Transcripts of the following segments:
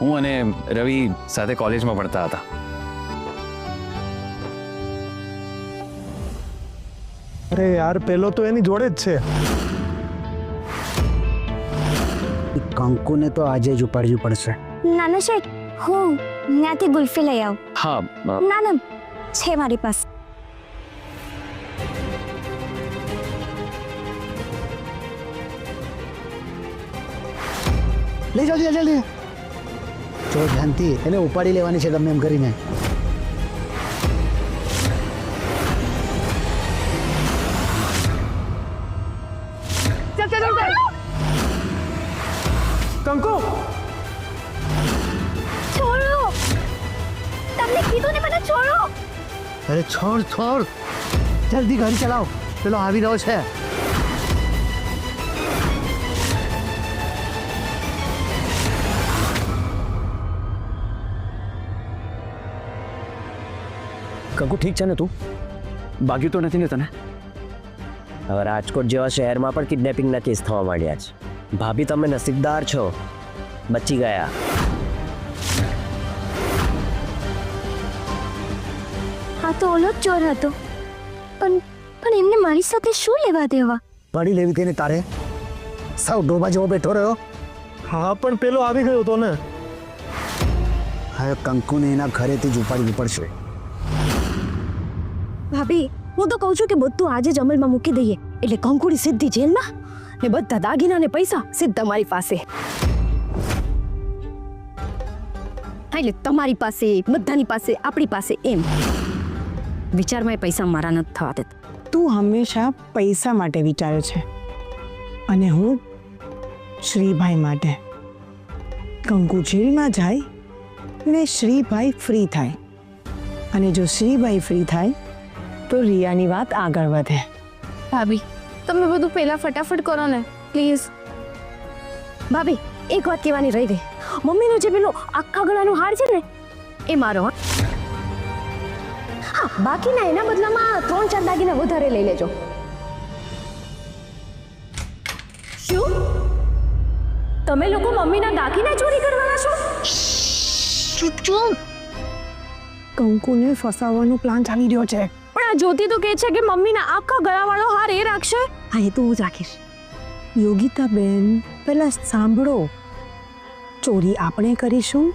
હું અને રવિ સાથે કોલેજમાં ભણતા હતા. અરે યાર, પેલો તો એની જોડે જ છે. કંકુને તો આજે જ ઉપાડવી પડશે. નાના શેઠ, હું ત્યાંથી ગુલ્ફી લઈ આવું. હા, ના ના, છે મારી પાસે. લઈ જાઓ જલ્દી. જો ધ્યાનથી એને ઉપાડી લેવાની છે ગમે એમ કરીને. કંકુ, છોડો, તમને કીધું ને મને છોડો. અરે છોડ જલ્દી ગાડી ચલાવો, પેલો આવી રહ્યો છે. કંકુ ઠીક છે ને તું? બાકી તો નથી ને તને? હવે રાજકોટ જેવા શહેરમાં પણ કિડનેપિંગના કેસ થવા માંડ્યા છે. ભાભી તમે નસીબદાર છો, બચી ગયા. હા તો ઓલો જ ચોર હતો, પણ એમને મારી સાથે શું લેવા દેવા? પાડી લેવી કે તારે? સાવ ડોબા જેવો બેઠો રહ્યો. હા પણ પેલો આવી ગયો તો ને. હવે કંકુને એના ઘરેથી જ ઉપાડવી પડશે. ભાભી, હું તો કહું છું કે બધું આજે જ અમલમાં મૂકી દઈએ, એટલે કંકુડી સીધી જેલમાં ને બધા દાગીના ને પૈસા સીધા મારી પાસે. હા, એટલે તમારી પાસે, બધાની પાસે, આપણી પાસે એમ. વિચારમાં એ પૈસા મારા નથી થવા દેતા. તું હંમેશા પૈસા માટે વિચારે છે અને હું શ્રીભાઈ માટે. કંકુ જેલમાં જાય ને શ્રીભાઈ ફ્રી થાય, અને જો શ્રીભાઈ ફ્રી થાય તો રિયાની વાત આગળ વધે. ભાભી, તમે બધું પહેલા ફટાફટ કરો ને પ્લીઝ. ભાભી, એક વાત કહેવાની રહી ગઈ. મમ્મીનો જે પેલો આખા ગળાનો હાર છે ને, એ મારો. હા, બાકીના એના બદલામાં 3-4 દાગીના વધારે લઈ લેજો. શું તમે લોકો મમ્મીના દાગીના ચોરી કરવાના છો? ચૂપ. કંકુને ફસાવવાનો પ્લાન ચાલી રહ્યો છે. પણ આ જ્યોતિ તો કહે છે કે મમ્મીના આખા ગળાવાળો હાર એ રાખશે. હા, એ તો હું જ રાખીશ. યોગિતાબેન, પહેલા સાંભળો. ચોરી આપણે કરીશું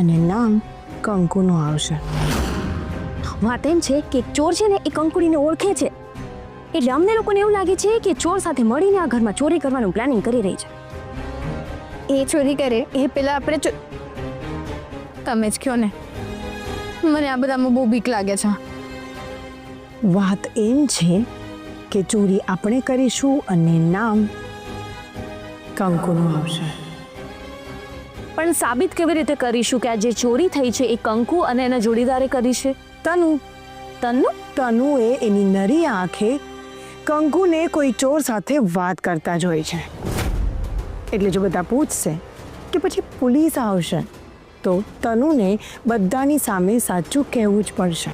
અને નામ કંકુનું આવશે. વાત એમ છે કે ચોર છે ને એ કંકુડીને ઓળખે છે, એટલે અમને લોકોને એવું લાગે છે કે ચોર સાથે મળીને આ ઘરમાં ચોરી કરવાનું પ્લાનિંગ કરી રહી છે. એ ચોરી કરે એ પહેલા આપણે તમે જ કહો ને, મને આ બધામાં બહુ બીક લાગે છે. વાત એમ છે કે ચોરી આપણે કરીશું અને નામ કંકુનું આવશે. પણ સાબિત કેવી રીતે કરીશું કે આ જે ચોરી થઈ છે એ કંકુ અને એના જોડીદારે કરી છે? તનુએ એની નરી આંખે કંકુને કોઈ ચોર સાથે વાત કરતા જોઈ છે. એટલે જો બધા પૂછશે કે પછી પોલીસ આવશે તો તનુને બધાની સામે સાચું કહેવું જ પડશે.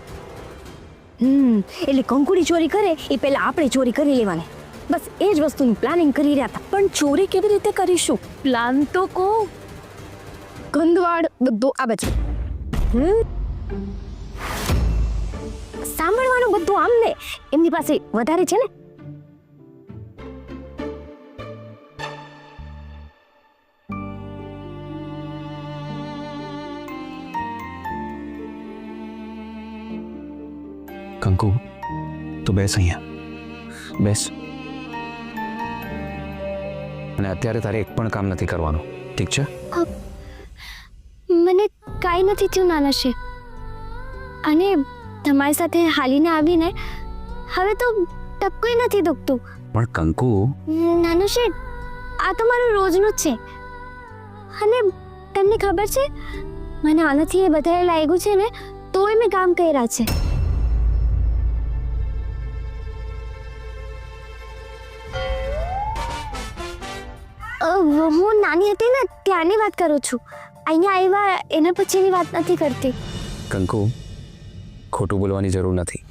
એટલે કંકુડી ચોરી કરે એ પહેલા આપણે ચોરી કરી લેવાની. બસ એ જ વસ્તુનું પ્લાનિંગ કરી રહ્યા હતા. પણ ચોરી કેવી રીતે કરીશું? પ્લાન તો કહો. ગંધવાડ બધું આ બાજુ. સાંભળવાનું બધું આમને, એમની પાસે વધારે છે ને. કંકુ, તું બેસ અહીંયા, બેસ. અને અત્યારે તારે એક પણ કામ નથી કરવાનું, ઠીક છે? મને કાંઈ નથી થયું નાના છે, અને તમારી સાથે હાલીને આવીને હવે તો ટપકોય નથી દુખતું. પણ કંકુ, નાનો શેઠ, આ તો મારું રોજનું જ છે. અને તમને ખબર છે, મને આનાથી એ વધારે લાગ્યું છે ને તોય મેં કામ કર્યા છે. હું નાની હતી ને ત્યાંની વાત કરું છું. અહીંયા આવ્યા એના પછીની વાત નથી કરતી. કંકુ, ખોટું બોલવાની જરૂર નથી.